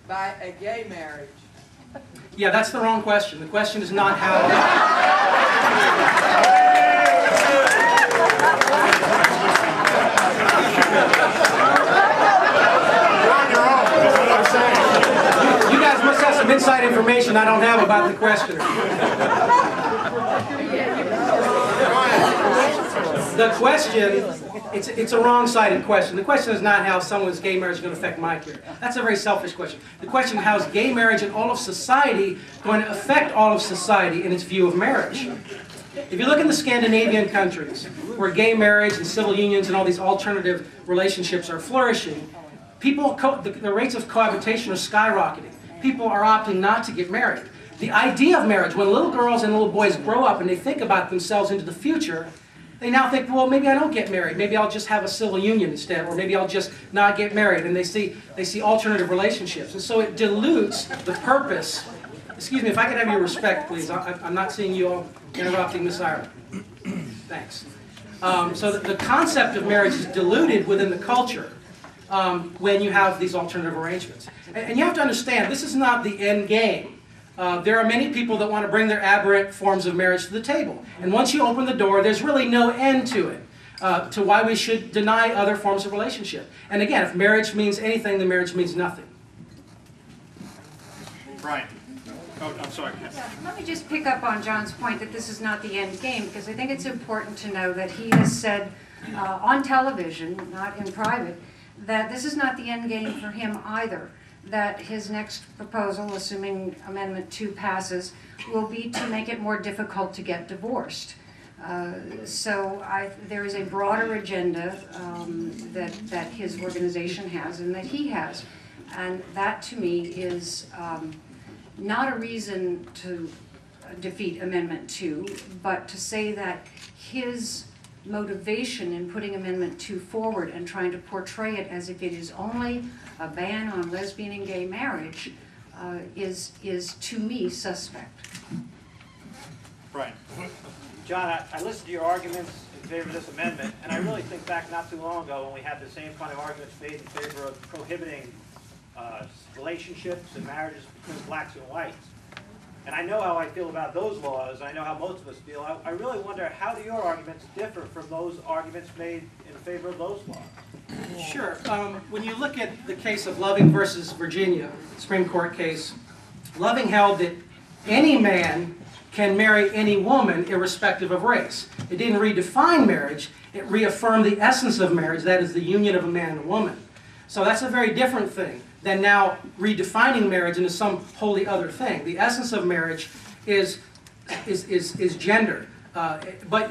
by a gay marriage? Yeah, that's the wrong question. The question is not how. You guys must have some inside information I don't have about the questioner. The question, it's a wrong-sided question. The question is not how someone's gay marriage is going to affect my career. That's a very selfish question. The question is how is gay marriage and all of society going to affect all of society in its view of marriage? If you look in the Scandinavian countries, where gay marriage and civil unions and all these alternative relationships are flourishing, the rates of cohabitation are skyrocketing. People are opting not to get married. The idea of marriage, when little girls and little boys grow up and they think about themselves into the future, they now think, well, maybe I don't get married. Maybe I'll just have a civil union instead, or maybe I'll just not get married. And they see alternative relationships. And so it dilutes the purpose. Excuse me, if I could have your respect, please. I'm not seeing you all interrupting Miss Ira. Thanks. So the concept of marriage is diluted within the culture when you have these alternative arrangements. And you have to understand, this is not the end game. There are many people that want to bring their aberrant forms of marriage to the table. And once you open the door, there's really no end to it, to why we should deny other forms of relationship. And again, if marriage means anything, then marriage means nothing. Brian. Oh, I'm sorry. Yeah, let me just pick up on John's point that this is not the end game, because I think it's important to know that he has said on television, not in private, that this is not the end game for him either. That his next proposal, assuming Amendment 2 passes, will be to make it more difficult to get divorced. So there is a broader agenda that his organization has and that he has. And that, to me, is not a reason to defeat Amendment 2, but to say that his motivation in putting Amendment 2 forward and trying to portray it as if it is only a ban on lesbian and gay marriage is to me suspect. Brian. John, I listened to your arguments in favor of this amendment, and I really think back not too long ago when we had the same kind of arguments made in favor of prohibiting relationships and marriages between blacks and whites. And I know how I feel about those laws. I know how most of us feel. I really wonder, how do your arguments differ from those arguments made in favor of those laws? Sure. When you look at the case of Loving versus Virginia, Supreme Court case, Loving held that any man can marry any woman irrespective of race. It didn't redefine marriage. It reaffirmed the essence of marriage, that is the union of a man and a woman. So that's a very different thing than now redefining marriage into some wholly other thing. The essence of marriage is gender. But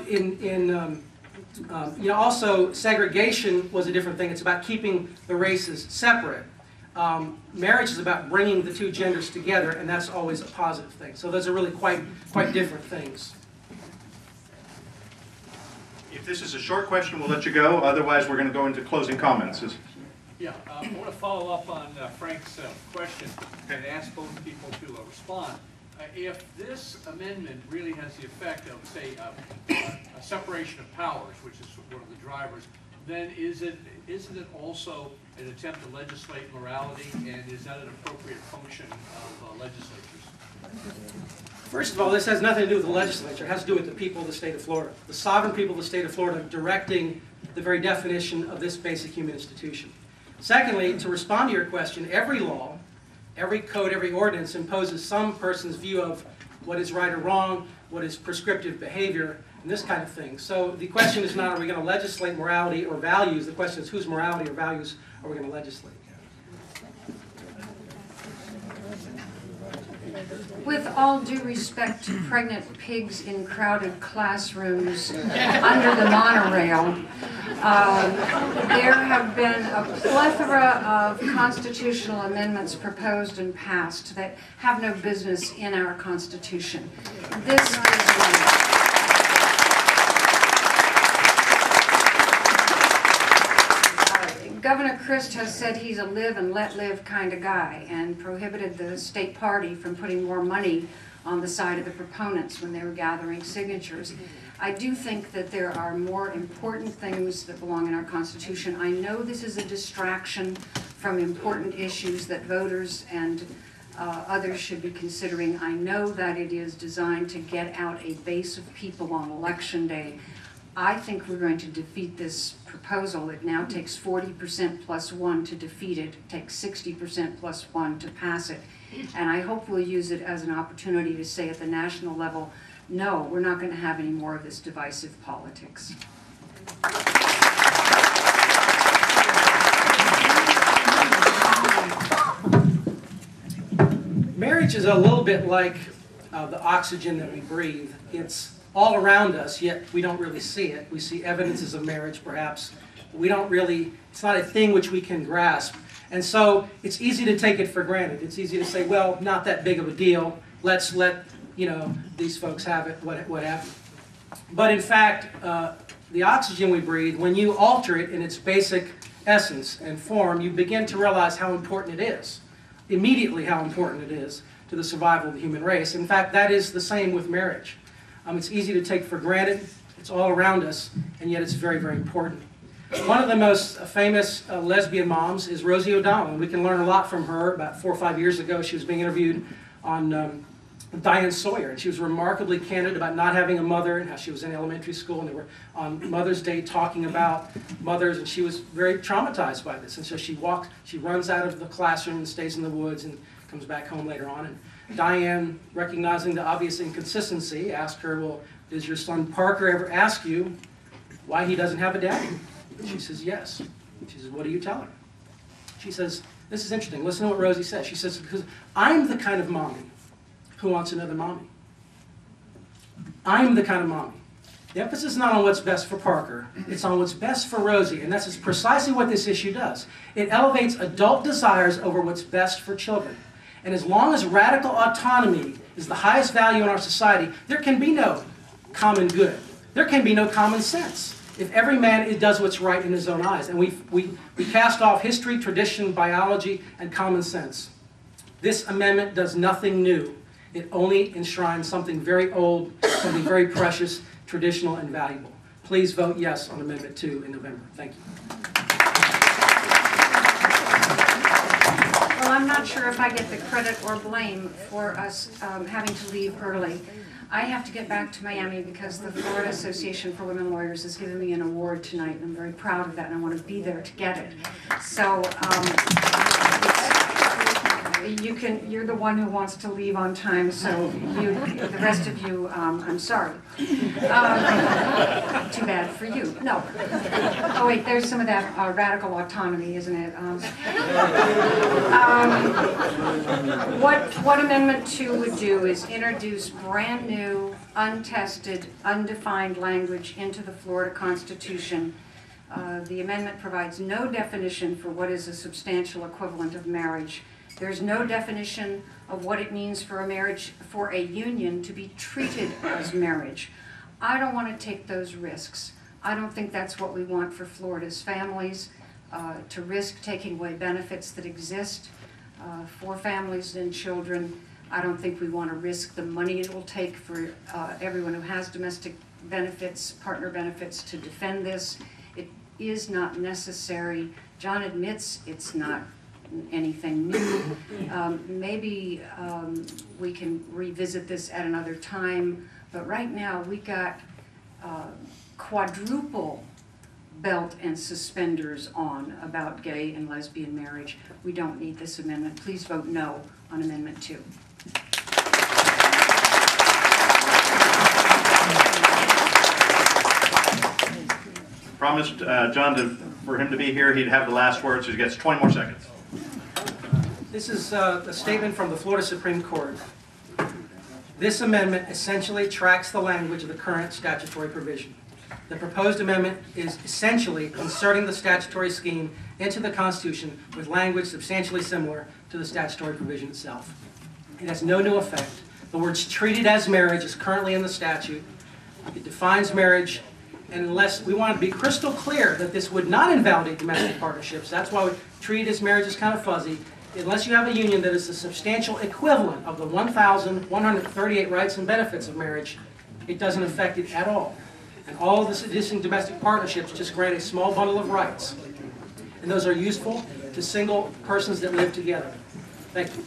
also segregation was a different thing. It's about keeping the races separate. Marriage is about bringing the two genders together, and that's always a positive thing. So those are really quite different things. If this is a short question, we'll let you go. Otherwise, we're going to go into closing comments. Yeah, I want to follow up on Frank's question and ask both people to respond. If this amendment really has the effect of, say, a separation of powers, which is one of the drivers, then isn't it also an attempt to legislate morality, and is that an appropriate function of legislatures? First of all, this has nothing to do with the legislature. It has to do with the people of the state of Florida. The sovereign people of the state of Florida directing the very definition of this basic human institution. Secondly, to respond to your question, every law, every code, every ordinance imposes some person's view of what is right or wrong, what is prescriptive behavior, and this kind of thing. So the question is not, are we going to legislate morality or values? The question is, whose morality or values are we going to legislate? With all due respect to pregnant pigs in crowded classrooms under the monorail, there have been a plethora of constitutional amendments proposed and passed that have no business in our Constitution. This is one. Governor Christ has said he's a live and let live kind of guy and prohibited the state party from putting more money on the side of the proponents when they were gathering signatures. I do think that there are more important things that belong in our Constitution. I know this is a distraction from important issues that voters and others should be considering. I know that it is designed to get out a base of people on Election Day. I think we're going to defeat this proposal. It now takes 40% plus 1 to defeat it. It takes 60% plus 1 to pass it. And I hope we'll use it as an opportunity to say at the national level, no, we're not going to have any more of this divisive politics. Marriage is a little bit like the oxygen that we breathe. It's all around us, yet we don't really see it. We see evidences of marriage, perhaps. But we don't really, it's not a thing which we can grasp. And so it's easy to take it for granted. It's easy to say, well, not that big of a deal. Let's let, these folks have it, what have you. But in fact, the oxygen we breathe, when you alter it in its basic essence and form, you begin to realize how important it is. Immediately how important it is to the survival of the human race. In fact, that is the same with marriage. It's easy to take for granted, it's all around us, and yet it's very, very important. One of the most famous lesbian moms is Rosie O'Donnell, and we can learn a lot from her. About 4 or 5 years ago, she was being interviewed on Diane Sawyer, and she was remarkably candid about not having a mother and how she was in elementary school, and they were on Mother's Day talking about mothers, and she was very traumatized by this. And so she runs out of the classroom and stays in the woods and comes back home later on. And Diane, recognizing the obvious inconsistency, asked her, well, does your son Parker ever ask you why he doesn't have a daddy? She says, yes. She says, what do you tell her? She says, this is interesting. Listen to what Rosie says. She says, because I'm the kind of mommy who wants another mommy. I'm the kind of mommy. The emphasis is not on what's best for Parker, it's on what's best for Rosie, and that's precisely what this issue does. It elevates adult desires over what's best for children. And as long as radical autonomy is the highest value in our society, there can be no common good. There can be no common sense if every man does what's right in his own eyes. And we cast off history, tradition, biology, and common sense. This amendment does nothing new. It only enshrines something very old, something very precious, traditional, and valuable. Please vote yes on Amendment 2 in November. Thank you. Well, I'm not sure if I get the credit or blame for us having to leave early. I have to get back to Miami because the Florida Association for Women Lawyers has given me an award tonight, and I'm very proud of that, and I want to be there to get it. So you're the one who wants to leave on time, so the rest of you, I'm sorry. Too bad for you. No. Oh wait, there's some of that radical autonomy, isn't it? What Amendment 2 would do is introduce brand new, untested, undefined language into the Florida Constitution. The amendment provides no definition for what is a substantial equivalent of marriage. There's no definition of what it means for a union to be treated as marriage. I don't want to take those risks. I don't think that's what we want for Florida's families, to risk taking away benefits that exist for families and children. I don't think we want to risk the money it will take for everyone who has domestic benefits, partner benefits, to defend this. It is not necessary. John admits it's not anything new. Maybe we can revisit this at another time, but right now we got quadruple belt and suspenders on about gay and lesbian marriage. We don't need this amendment. Please vote no on Amendment 2. Promised John for him to be here, he'd have the last word, so he gets 20 more seconds. This is a statement from the Florida Supreme Court. This amendment essentially tracks the language of the current statutory provision. The proposed amendment is essentially inserting the statutory scheme into the Constitution with language substantially similar to the statutory provision itself. It has no new effect. The words treated as marriage is currently in the statute. It defines marriage, and unless we want to be crystal clear that this would not invalidate domestic partnerships, that's why treated as marriage is kind of fuzzy. Unless you have a union that is the substantial equivalent of the 1,138 rights and benefits of marriage, it doesn't affect it at all. And all of the existing domestic partnerships just grant a small bundle of rights. And those are useful, to single persons that live together. Thank you.